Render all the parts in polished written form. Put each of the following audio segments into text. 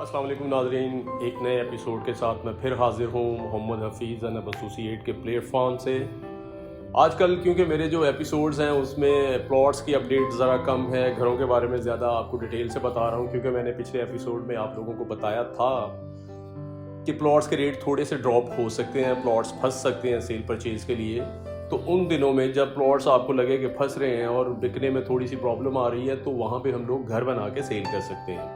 अस्सलाम वालेकुम नाज़रीन, एक नए एपिसोड के साथ मैं फिर हाजिर हूँ मोहम्मद हफीज़ अनब एसोसिएट के प्लेटफॉर्म से। आजकल क्योंकि मेरे जो एपिसोड्स हैं उसमें प्लॉट्स की अपडेट ज़रा कम है, घरों के बारे में ज़्यादा आपको डिटेल से बता रहा हूँ क्योंकि मैंने पिछले एपिसोड में आप लोगों को बताया था कि प्लॉट्स के रेट थोड़े से ड्रॉप हो सकते हैं, प्लॉट्स फंस सकते हैं सेल परचेज़ के लिए। तो उन दिनों में जब प्लॉट्स आपको लगे कि फंस रहे हैं और बिकने में थोड़ी सी प्रॉब्लम आ रही है तो वहाँ पे हम लोग घर बना के सेल कर सकते हैं।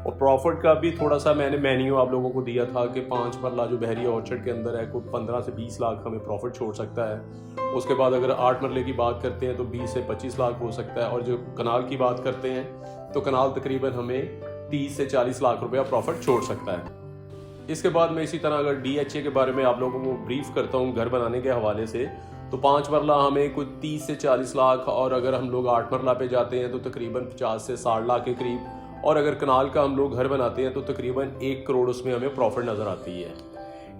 और प्रॉफिट का भी थोड़ा सा मैंने मेन्यू आप लोगों को दिया था कि 5 मरला जो बहरी ऑर्चर्ड के अंदर है कोई 15 से 20 लाख हमें प्रॉफिट छोड़ सकता है। उसके बाद अगर 8 मरले की बात करते हैं तो 20 से 25 लाख हो सकता है। और जो कनाल की बात करते हैं तो कनाल तकरीबन हमें 30 से 40 लाख रुपया प्रॉफिट छोड़ सकता है। इसके बाद मैं इसी तरह अगर DHA के बारे में आप लोगों को ब्रीफ करता हूँ घर बनाने के हवाले से, तो 5 मरला हमें कुछ 30 से 40 लाख, और अगर हम लोग 8 मरला पे जाते हैं तो तकरीबन 50 से 60 लाख के करीब, और अगर कनाल का हम लोग घर बनाते हैं तो तकरीबन 1 करोड़ उसमें हमें प्रॉफिट नज़र आती है।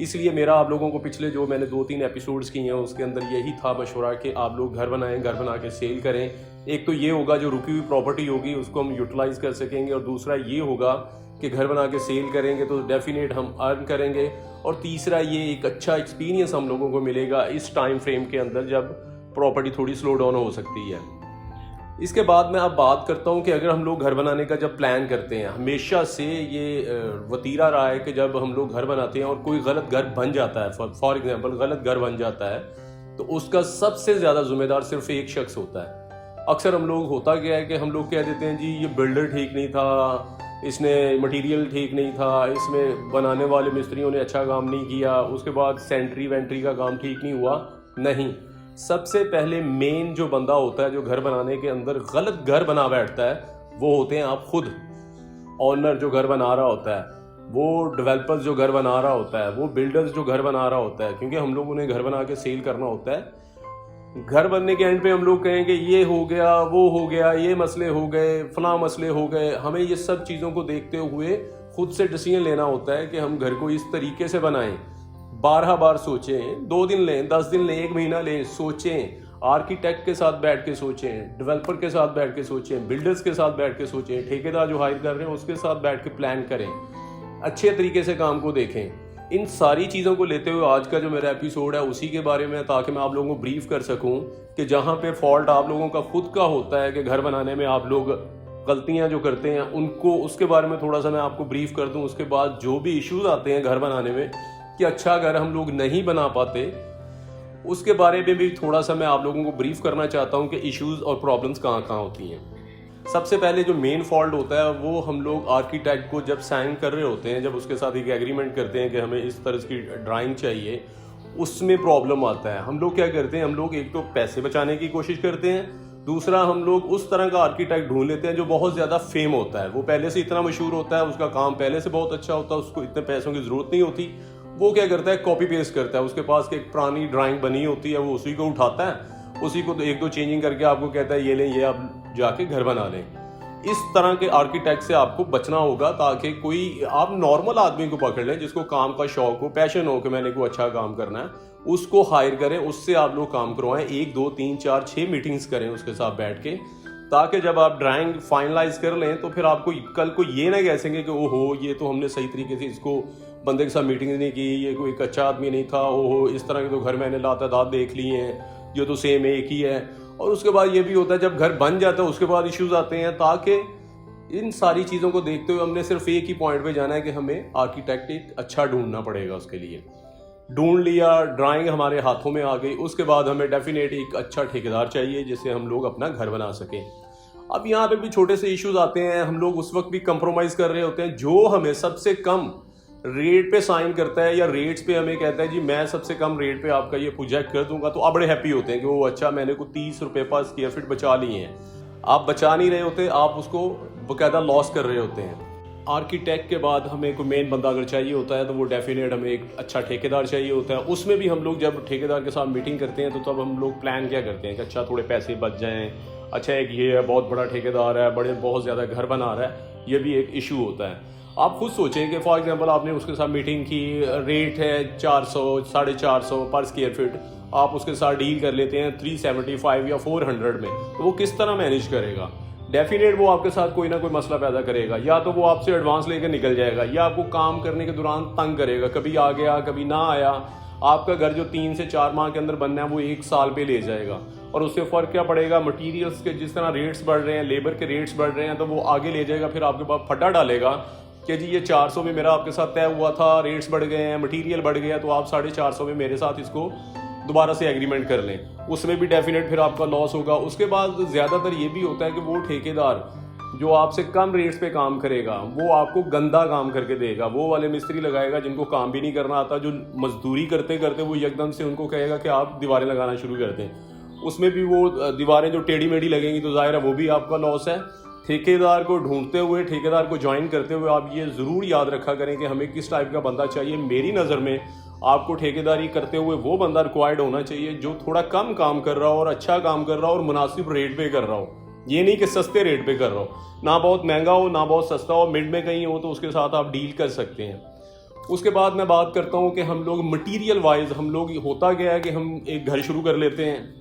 इसलिए मेरा आप लोगों को पिछले जो मैंने 2-3 एपिसोड्स किए हैं उसके अंदर यही था मशवरा कि आप लोग घर बनाएं, घर बना के सेल करें। एक तो ये होगा जो रुकी हुई प्रॉपर्टी होगी उसको हम यूटिलाइज कर सकेंगे, और दूसरा ये होगा कि घर बना के सेल करेंगे तो डेफिनेट हम अर्न करेंगे, और तीसरा ये एक अच्छा एक्सपीरियंस हम लोगों को मिलेगा इस टाइम फ्रेम के अंदर जब प्रॉपर्टी थोड़ी स्लो डाउन हो सकती है। इसके बाद मैं अब बात करता हूँ कि अगर हम लोग घर बनाने का जब प्लान करते हैं, हमेशा से ये वतीरा रहा है कि जब हम लोग घर बनाते हैं और कोई गलत घर बन जाता है, फॉर एग्जांपल गलत घर बन जाता है, तो उसका सबसे ज़्यादा जिम्मेदार सिर्फ एक शख्स होता है। अक्सर हम लोग होता क्या है कि हम लोग कह देते हैं जी ये बिल्डर ठीक नहीं था, इसने मटेरियल ठीक नहीं था, इसमें बनाने वाले मिस्त्रियों ने अच्छा काम नहीं किया, उसके बाद सेंट्री वेंट्री का काम ठीक नहीं हुआ। नहीं, सबसे पहले मेन जो बंदा होता है जो घर बनाने के अंदर गलत घर बना बैठता है वो होते हैं आप खुद। ऑनर जो घर बना रहा होता है, वो डेवलपर्स जो घर बना रहा होता है, वो बिल्डर्स जो घर बना रहा होता है, क्योंकि हम लोग उन्हें घर बना के सेल करना होता है। घर बनने के एंड पे हम लोग कहेंगे ये हो गया, वो हो गया, ये मसले हो गए, फलां मसले हो गए। हमें ये सब चीज़ों को देखते हुए खुद से डिसीजन लेना होता है कि हम घर को इस तरीके से बनाएं। 12 बार सोचें, 2 दिन लें, 10 दिन लें, 1 महीना लें, सोचें, आर्किटेक्ट के साथ बैठ के सोचें, डेवलपर के साथ बैठ के सोचें, बिल्डर्स के साथ बैठ के सोचें, ठेकेदार जो हायर कर रहे हैं उसके साथ बैठ के प्लान करें, अच्छे तरीके से काम को देखें। इन सारी चीज़ों को लेते हुए आज का जो मेरा एपिसोड है उसी के बारे में, ताकि मैं आप लोगों को ब्रीफ कर सकूं कि जहां पे फॉल्ट आप लोगों का खुद का होता है कि घर बनाने में आप लोग गलतियां जो करते हैं उनको, उसके बारे में थोड़ा सा मैं आपको ब्रीफ कर दूं। उसके बाद जो भी इश्यूज आते हैं घर बनाने में कि अच्छा घर हम लोग नहीं बना पाते, उसके बारे में भी थोड़ा सा मैं आप लोगों को ब्रीफ करना चाहता हूं कि इश्यूज और प्रॉब्लम्स कहाँ कहाँ होती हैं। सबसे पहले जो मेन फॉल्ट होता है वो हम लोग आर्किटेक्ट को जब साइन कर रहे होते हैं, जब उसके साथ एक एग्रीमेंट करते हैं कि हमें इस तरह की ड्राइंग चाहिए, उसमें प्रॉब्लम आता है। हम लोग क्या करते हैं, हम लोग एक तो पैसे बचाने की कोशिश करते हैं, दूसरा हम लोग उस तरह का आर्किटेक्ट ढूंढ लेते हैं जो बहुत ज़्यादा फेम होता है, वो पहले से इतना मशहूर होता है, उसका काम पहले से बहुत अच्छा होता है, उसको इतने पैसों की ज़रूरत नहीं होती। वो क्या करता है, कॉपी पेस्ट करता है, उसके पास एक पुरानी ड्राइंग बनी होती है, वो उसी को उठाता है, उसी को 1-2 चेंजिंग करके आपको कहता है ये लें, ये आप जाके घर बना लें। इस तरह के आर्किटेक्ट से आपको बचना होगा, ताकि कोई आप नॉर्मल आदमी को पकड़ लें जिसको काम का शौक हो, पैशन हो कि मैंने कोई अच्छा काम करना है, उसको हायर करें, उससे आप लोग काम करवाएं। 1, 2, 3, 4, 6 मीटिंग्स करें उसके साथ बैठ के, ताकि जब आप ड्राइंग फाइनलाइज कर लें तो फिर आपको कल को ये ना कह सकें कि ओहो ये तो हमने सही तरीके से इसको बंदे के साथ मीटिंग नहीं की, ये कोई अच्छा आदमी नहीं था, ओहो इस तरह के तो घर मैंने लातादाद देख लिए हैं, ये तो सेम एक ही है। और उसके बाद ये भी होता है जब घर बन जाता है उसके बाद इश्यूज आते हैं। ताकि इन सारी चीज़ों को देखते हुए हमने सिर्फ एक ही पॉइंट पे जाना है कि हमें आर्किटेक्ट एक अच्छा ढूंढना पड़ेगा। उसके लिए ढूंढ लिया, ड्राइंग हमारे हाथों में आ गई, उसके बाद हमें डेफिनेट एक अच्छा ठेकेदार चाहिए जिससे हम लोग अपना घर बना सकें। अब यहाँ पे भी छोटे से इश्यूज आते हैं, हम लोग उस वक्त भी कंप्रोमाइज़ कर रहे होते हैं। जो हमें सबसे कम रेट पे साइन करता है या रेट्स पे हमें कहता है जी मैं सबसे कम रेट पे आपका ये प्रोजेक्ट कर दूंगा, तो आप बड़े हैप्पी होते हैं कि वो अच्छा मैंने को 30 रुपये पर स्क्वायर फीट बचा लिए हैं। आप बचा नहीं रहे होते, आप उसको बाकायदा लॉस कर रहे होते हैं। आर्किटेक्ट के बाद हमें कोई मेन बंदा अगर चाहिए होता है तो वो डेफिनेट हमें एक अच्छा ठेकेदार चाहिए होता है। उसमें भी हम लोग जब ठेकेदार के साथ मीटिंग करते हैं तो तब हम लोग प्लान क्या करते हैं कि अच्छा थोड़े पैसे बच जाएं, अच्छा एक ये है बहुत बड़ा ठेकेदार है, बहुत ज़्यादा घर बना रहा है, ये भी एक इशू होता है। आप खुद सोचें कि फॉर एग्जांपल आपने उसके साथ मीटिंग की, रेट है 400 450 पर स्क्वायर फीट, आप उसके साथ डील कर लेते हैं 375 या 400 में, तो वो किस तरह मैनेज करेगा? डेफिनेट वो आपके साथ कोई ना कोई मसला पैदा करेगा। या तो वो आपसे एडवांस लेकर निकल जाएगा, या आपको काम करने के दौरान तंग करेगा, कभी आ गया कभी ना आया। आपका घर जो 3 से 4 माह के अंदर बनना है वो 1 साल पे ले जाएगा। और उससे फ़र्क क्या पड़ेगा, मटीरियल्स के जिस तरह रेट्स बढ़ रहे हैं, लेबर के रेट्स बढ़ रहे हैं, तो वो आगे ले जाएगा, फिर आपके पास फड्डा डालेगा कि जी ये 400 में मेरा आपके साथ तय हुआ था, रेट्स बढ़ गए हैं, मटीरियल बढ़ गया, तो आप 450 में मेरे साथ इसको दोबारा से एग्रीमेंट कर लें। उसमें भी डेफिनेट फिर आपका लॉस होगा। उसके बाद ज़्यादातर ये भी होता है कि वो ठेकेदार जो आपसे कम रेट्स पे काम करेगा वो आपको गंदा काम करके देगा। वो वाले मिस्त्री लगाएगा जिनको काम भी नहीं करना आता, जो मजदूरी करते करते वो एकदम से उनको कहेगा कि आप दीवारें लगाना शुरू कर दें। उसमें भी वो दीवारें जो टेढ़ी मेढ़ी लगेंगी तो जाहिर है वो भी आपका लॉस है। ठेकेदार को ढूंढते हुए, ठेकेदार को ज्वाइन करते हुए आप ये ज़रूर याद रखा करें कि हमें किस टाइप का बंदा चाहिए। मेरी नज़र में आपको ठेकेदारी करते हुए वो बंदा रिक्वायर्ड होना चाहिए जो थोड़ा कम काम कर रहा हो और अच्छा काम कर रहा हो और मुनासिब रेट पे कर रहा हो। ये नहीं कि सस्ते रेट पे कर रहा हो, ना बहुत महंगा हो ना बहुत सस्ता हो, मिड में कहीं हो तो उसके साथ आप डील कर सकते हैं। उसके बाद मैं बात करता हूँ कि हम लोग मटीरियल वाइज हम लोग होता गया है कि हम एक घर शुरू कर लेते हैं।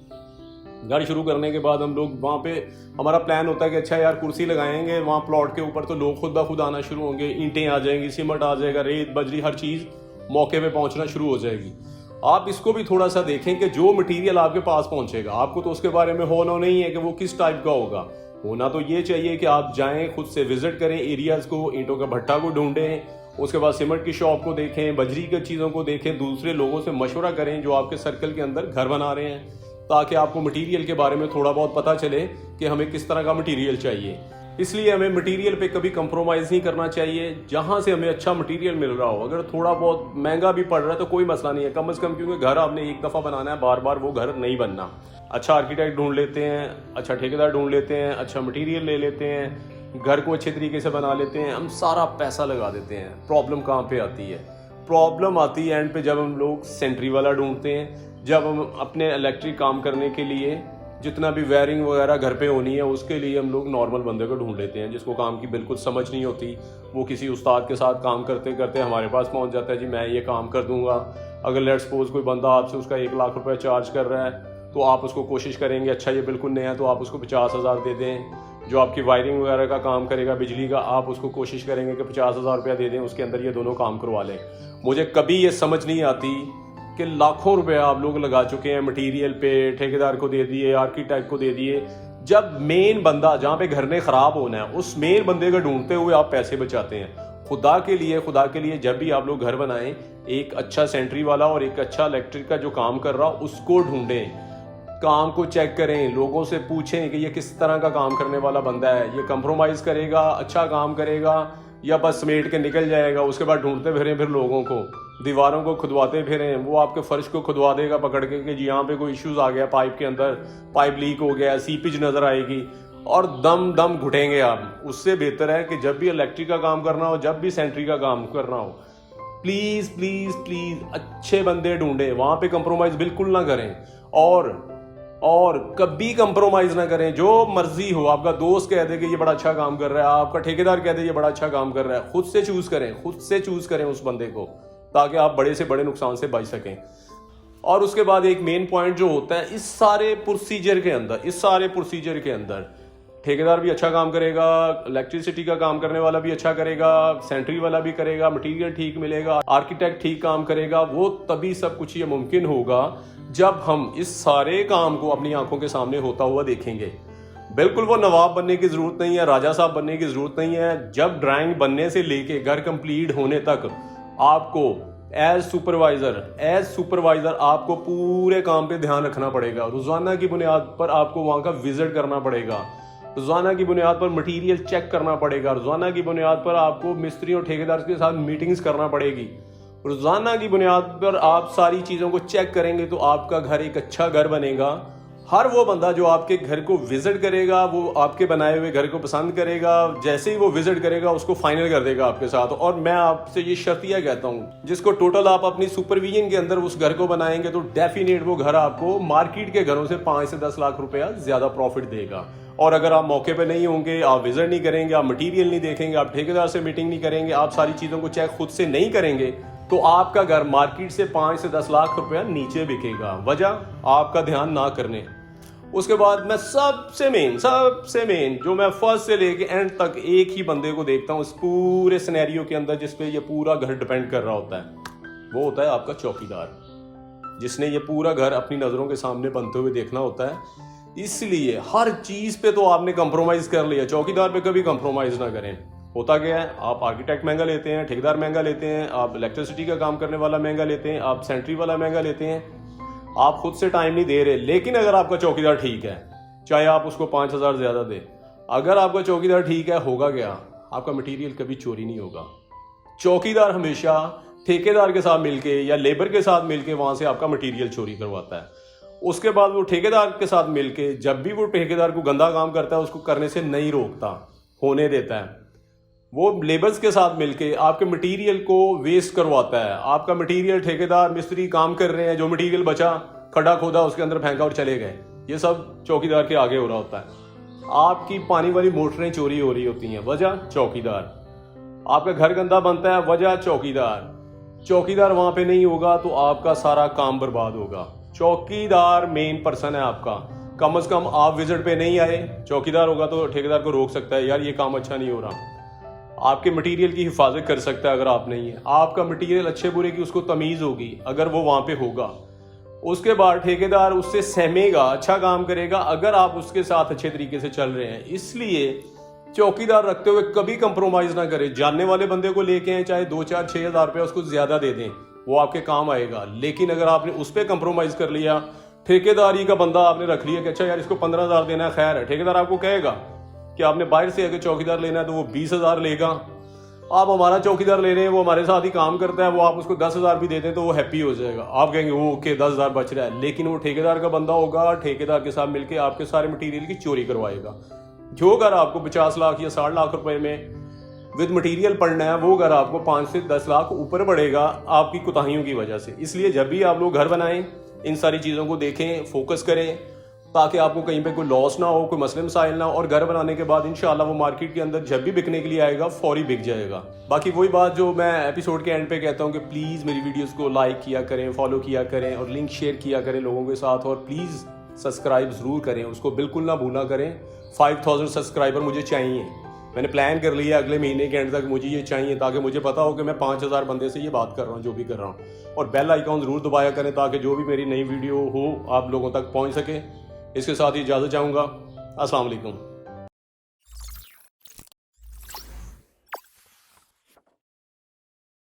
घर शुरू करने के बाद हम लोग वहाँ पे हमारा प्लान होता है कि अच्छा यार कुर्सी लगाएंगे वहाँ प्लॉट के ऊपर, तो लोग खुद ब खुद आना शुरू होंगे, ईंटें आ जाएंगी, सीमेंट आ जाएगा, रेत बजरी हर चीज़ मौके पे पहुंचना शुरू हो जाएगी। आप इसको भी थोड़ा सा देखें कि जो मटेरियल आपके पास पहुंचेगा आपको तो उसके बारे में होना नहीं है कि वो किस टाइप का होगा। होना तो ये चाहिए कि आप जाएं, खुद से विजिट करें एरियाज़ को, ईंटों का भट्टा को ढूंढें, उसके बाद सीमेंट की शॉप को देखें, बजरी की चीज़ों को देखें, दूसरे लोगों से मशवरा करें जो आपके सर्कल के अंदर घर बना रहे हैं, ताकि आपको मटीरियल के बारे में थोड़ा बहुत पता चले कि हमें किस तरह का मटीरियल चाहिए। इसलिए हमें मटेरियल पे कभी कंप्रोमाइज़ नहीं करना चाहिए। जहाँ से हमें अच्छा मटेरियल मिल रहा हो, अगर थोड़ा बहुत महंगा भी पड़ रहा है तो कोई मसला नहीं है, कम से कम, क्योंकि घर आपने एक दफ़ा बनाना है, बार बार वो घर नहीं बनना। अच्छा आर्किटेक्ट ढूंढ लेते हैं, अच्छा ठेकेदार ढूंढ लेते हैं, अच्छा मटेरियल ले लेते हैं, घर को अच्छे तरीके से बना लेते हैं, हम सारा पैसा लगा देते हैं। प्रॉब्लम कहाँ पे आती है? प्रॉब्लम आती है एंड पे जब हम लोग सेंट्री वाला ढूंढते हैं, जब हम अपने इलेक्ट्रिक काम करने के लिए जितना भी वायरिंग वगैरह घर पे होनी है उसके लिए हम लोग नॉर्मल बंदे को ढूंढ लेते हैं जिसको काम की बिल्कुल समझ नहीं होती। वो किसी उस्ताद के साथ काम करते करते हमारे पास पहुंच जाता है, जी मैं ये काम कर दूंगा। अगर लेट्स सपोज कोई बंदा आपसे उसका 1 लाख रुपए चार्ज कर रहा है तो आप उसको कोशिश करेंगे, अच्छा ये बिल्कुल नया है तो आप उसको 50,000 दे दें। जो आपकी वायरिंग वगैरह का काम करेगा बिजली का, आप उसको कोशिश करेंगे कि 50,000 रुपया दे दें, उसके अंदर ये दोनों काम करवा लें। मुझे कभी ये समझ नहीं आती कि लाखों रुपए आप लोग लगा चुके हैं मटेरियल पे, ठेकेदार को दे दिए, आर्किटेक्ट को दे दिए, जब मेन बंदा जहाँ पे घर ने ख़राब होना है उस मेन बंदे को ढूंढते हुए आप पैसे बचाते हैं। खुदा के लिए जब भी आप लोग घर बनाएं, एक अच्छा सेंट्री वाला और एक अच्छा इलेक्ट्रिक का जो काम कर रहा हो उसको ढूंढें, काम को चेक करें, लोगों से पूछें कि ये किस तरह का काम करने वाला बंदा है, ये कंप्रोमाइज़ करेगा, अच्छा काम करेगा या बस समेट के निकल जाएगा। उसके बाद ढूंढते फिरें फिर लोगों को, दीवारों को खुदवाते फिरें, वो आपके फर्श को खुदवा देगा पकड़ के कि जी यहाँ पे कोई इश्यूज आ गया, पाइप के अंदर पाइप लीक हो गया, सीपेज नज़र आएगी और दम दम घुटेंगे आप। उससे बेहतर है कि जब भी इलेक्ट्रिक का काम करना हो, जब भी सेंट्री का काम करना हो, प्लीज़ प्लीज़ प्लीज़ अच्छे बंदे ढूंढें, वहाँ पे कंप्रोमाइज़ बिल्कुल ना करें और कभी कंप्रोमाइज़ ना करें। जो मर्जी हो, आपका दोस्त कह दे कि ये बड़ा अच्छा काम कर रहा है, आपका ठेकेदार कह दे ये बड़ा अच्छा काम कर रहा है, खुद से चूज़ करें उस बंदे को, ताकि आप बड़े से बड़े नुकसान से बच सकें। और उसके बाद एक मेन पॉइंट जो होता है इस सारे प्रोसीजर के अंदर ठेकेदार भी अच्छा काम करेगा, इलेक्ट्रिसिटी का काम करने वाला भी अच्छा करेगा, सेंट्री वाला भी करेगा, मटेरियल ठीक मिलेगा, आर्किटेक्ट ठीक काम करेगा, वो तभी सब कुछ ये मुमकिन होगा जब हम इस सारे काम को अपनी आंखों के सामने होता हुआ देखेंगे। बिल्कुल वो नवाब बनने की जरूरत नहीं है, राजा साहब बनने की जरूरत नहीं है। जब ड्राइंग बनने से लेके घर कंप्लीट होने तक आपको एज सुपरवाइजर आपको पूरे काम पे ध्यान रखना पड़ेगा। रोजाना की बुनियाद पर आपको वहां का विजिट करना पड़ेगा, रोजाना की बुनियाद पर मटेरियल चेक करना पड़ेगा, रोजाना की बुनियाद पर आपको मिस्त्री और ठेकेदार के साथ मीटिंग्स करना पड़ेगी। रोजाना की बुनियाद पर आप सारी चीज़ों को चेक करेंगे तो आपका घर एक अच्छा घर बनेगा। हर वो बंदा जो आपके घर को विजिट करेगा वो आपके बनाए हुए घर को पसंद करेगा, जैसे ही वो विजिट करेगा उसको फाइनल कर देगा आपके साथ। और मैं आपसे ये शर्तिया कहता हूँ, जिसको टोटल आप अपनी सुपरविजन के अंदर उस घर को बनाएंगे तो डेफिनेट वो घर आपको मार्केट के घरों से 5 से 10 लाख रुपया ज्यादा प्रॉफिट देगा। और अगर आप मौके पे नहीं होंगे, आप विजिट नहीं करेंगे, आप मटीरियल नहीं देखेंगे, आप ठेकेदार से मीटिंग नहीं करेंगे, आप सारी चीज़ों को चेक खुद से नहीं करेंगे, तो आपका घर मार्केट से 5 से 10 लाख रुपया नीचे बिकेगा, वजह आपका ध्यान ना करने। उसके बाद मैं सबसे मेन जो मैं फर्स्ट से लेके एंड तक एक ही बंदे को देखता हूँ इस पूरे सिनेरियो के अंदर, जिसपे ये पूरा घर डिपेंड कर रहा होता है, वो होता है आपका चौकीदार, जिसने ये पूरा घर अपनी नज़रों के सामने बनते हुए देखना होता है। इसलिए हर चीज़ पे तो आपने कंप्रोमाइज़ कर लिया, चौकीदार पे कभी कंप्रोमाइज़ ना करें। होता क्या है, आप आर्किटेक्ट महंगा लेते हैं, ठेकेदार महंगा लेते हैं, आप इलेक्ट्रिसिटी का काम करने वाला महंगा लेते हैं, आप सेंट्री वाला महंगा लेते हैं, आप खुद से टाइम नहीं दे रहे। लेकिन अगर आपका चौकीदार ठीक है, चाहे आप उसको 5,000 ज़्यादा दें, अगर आपका चौकीदार ठीक है, होगा क्या, आपका मटेरियल कभी चोरी नहीं होगा। चौकीदार हमेशा ठेकेदार के साथ मिलके या लेबर के साथ मिलके वहाँ से आपका मटेरियल चोरी करवाता है। उसके बाद वो ठेकेदार के साथ मिलके जब भी वो ठेकेदार को गंदा काम करता है उसको करने से नहीं रोकता, होने देता है। वो लेबर्स के साथ मिलके आपके मटेरियल को वेस्ट करवाता है। आपका मटेरियल ठेकेदार मिस्त्री काम कर रहे हैं, जो मटेरियल बचा खड्डा खोदा उसके अंदर फेंका और चले गए, ये सब चौकीदार के आगे हो रहा होता है। आपकी पानी वाली मोटरें चोरी हो रही होती हैं, वजह चौकीदार। आपका घर गंदा बनता है, वजह चौकीदार वहां पे नहीं होगा तो आपका सारा काम बर्बाद होगा। चौकीदार मेन पर्सन है आपका। कम से कम आप विजिट पे नहीं आए, चौकीदार होगा तो ठेकेदार को रोक सकता है, यार ये काम अच्छा नहीं हो रहा। आपके मटेरियल की हिफाजत कर सकता है अगर आप नहीं है। आपका मटेरियल अच्छे बुरे की उसको तमीज़ होगी अगर वो वहाँ पे होगा। उसके बाद ठेकेदार उससे सहमेगा, अच्छा काम करेगा अगर आप उसके साथ अच्छे तरीके से चल रहे हैं। इसलिए चौकीदार रखते हुए कभी कंप्रोमाइज़ ना करें। जानने वाले बंदे को लेके आए, चाहे 2, 4, 6 हज़ार रुपया उसको ज़्यादा दे दें, वो आपके काम आएगा। लेकिन अगर आपने उस पर कंप्रोमाइज़ कर लिया, ठेकेदारी का बंदा आपने रख लिया कि अच्छा यार इसको 15,000 देना है, खैर है, ठेकेदार आपको कहेगा कि आपने बाहर से अगर चौकीदार लेना है तो वो 20,000 लेगा। आप हमारा चौकीदार ले रहे हैं, वो हमारे साथ ही काम करता है, वो आप उसको 10,000 भी दे दें तो वो हैप्पी हो जाएगा। आप कहेंगे वो ओके 10,000 बच रहा है। लेकिन वो ठेकेदार का बंदा होगा, ठेकेदार के साथ मिलकर आपके सारे मटीरियल की चोरी करवाएगा। जो घर आपको 50 लाख या 60 लाख रुपए में विद मटीरियल पड़ना है, वो घर आपको 5 से 10 लाख ऊपर पड़ेगा आपकी कोताहियों की वजह से। इसलिए जब भी आप लोग घर बनाएं, इन सारी चीज़ों को देखें, फोकस करें, ताकि आपको कहीं पे कोई लॉस ना हो, कोई मसले मसाइल ना हो। और घर बनाने के बाद इंशाल्लाह वो मार्केट के अंदर जब भी बिकने के लिए आएगा फौरी बिक जाएगा। बाकी वही बात जो मैं एपिसोड के एंड पे कहता हूँ कि प्लीज़ मेरी वीडियोस को लाइक किया करें, फॉलो किया करें और लिंक शेयर किया करें लोगों के साथ। और प्लीज़ सब्सक्राइब ज़रूर करें, उसको बिल्कुल ना भूला करें। 5,000 सब्सक्राइबर मुझे चाहिए। मैंने प्लान कर लिया अगले महीने के एंड तक मुझे ये चाहिए, ताकि मुझे पता हो कि मैं 5,000 बंदे से ये बात कर रहा हूँ, जो भी कर रहा हूँ। और बेल आइकॉन ज़रूर दबाया करें ताकि जो भी मेरी नई वीडियो हो आप लोगों तक पहुँच सके। इसके साथ ही इजाज़त चाहूँगा। अस्सलाम वालेकुम।